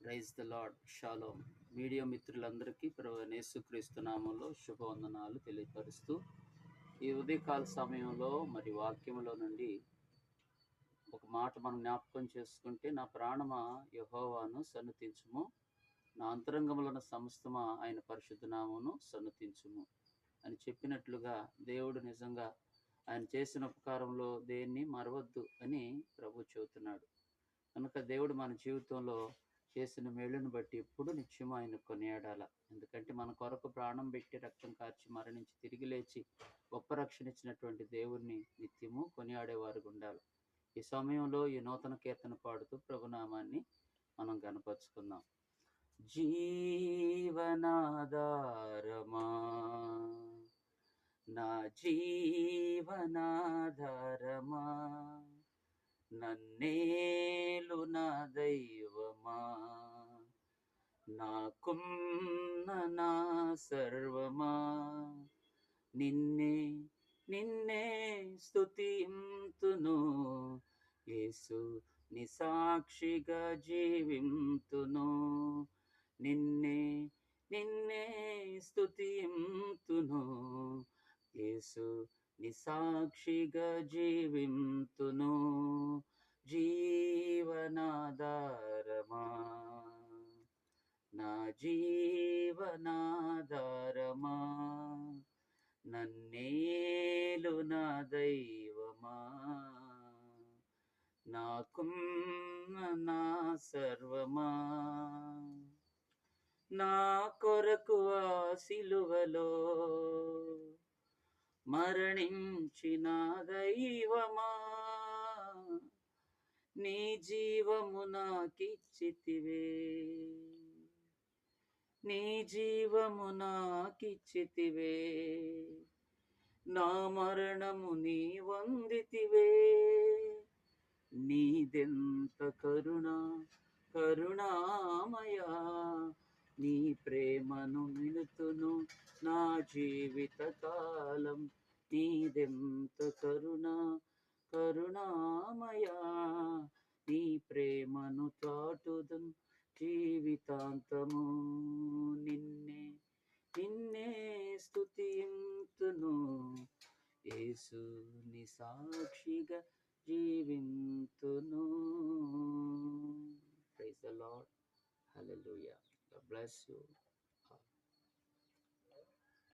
Praise the lord. Shalom. Media మిత్రులందరికీ ప్రభువైన యేసుక్రీస్తు నామములో శుభవందనాలు తెలియపరుస్తూ, ఈ ఉదయకాల సమయంలో మరి వాక్యములో నుండి ఒక మాట మనం జ్ఞాపకం చేసుకుంటే, నా ప్రాణమా యెహోవాను సన్నుతించుము, నా అంతరంగములను సమస్తమా ఆయన పరిశుద్ధ నామమును సన్నుతించుము అని చెప్పినట్లుగా దేవుడు నిజంగా ఆయన చేసిన ఉపకారంలో దేన్ని మరవద్దు అని ప్రభు చెబుతున్నాడు. కనుక దేవుడు మన జీవితంలో చేసిన మేలును బట్టి ఎప్పుడు నిత్యము ఆయన కొనియాడాల. ఎందుకంటే మన కొరకు ప్రాణం పెట్టి రక్తం కార్చి మరణించి తిరిగి లేచి గొప్ప రక్షణ ఇచ్చినటువంటి దేవుణ్ణి నిత్యము కొనియాడేవారు ఉండాలి. ఈ సమయంలో ఈ నూతన కీర్తన పాడుతూ ప్రభునామాన్ని మనం గనపరుచుకుందాం. జీవనాధారమా, నా జీవనాధారమా, నన్నేలు నా దైవమా, నాకున్న నా సర్వమా, నిన్నే నిన్నే స్తుతింతును, యేసు నీ సాక్షిగా జీవింతును, నిన్నే నిన్నే స్తుతింతును, యేసు నీ సాక్షిగా జీవింతును. జీవనాధారమా, నా జీవనాధారమా, నన్నేలు నా దైవమా, నాకున్న నా సర్వమా, నా కొరకు ఆ సిలువలో మరణించిన దైవమా, నీ జీవము నాకిచ్చితివే, నీ జీవము నాకిచ్చితివే, నా మరణము నీ వందితివే, నీదెంత కరుణామయా, నీ ప్రేమను నిలుతును నా జీవిత కాలం, నీదెంత కరుణామయా, నీ ప్రేమను చాటుదున్ జీవితాంతము, నిన్నే నిన్నే స్తుతింతును, యేసు నీ సాక్షిగా జీవింతును. Praise the lord. Hallelujah. God bless you.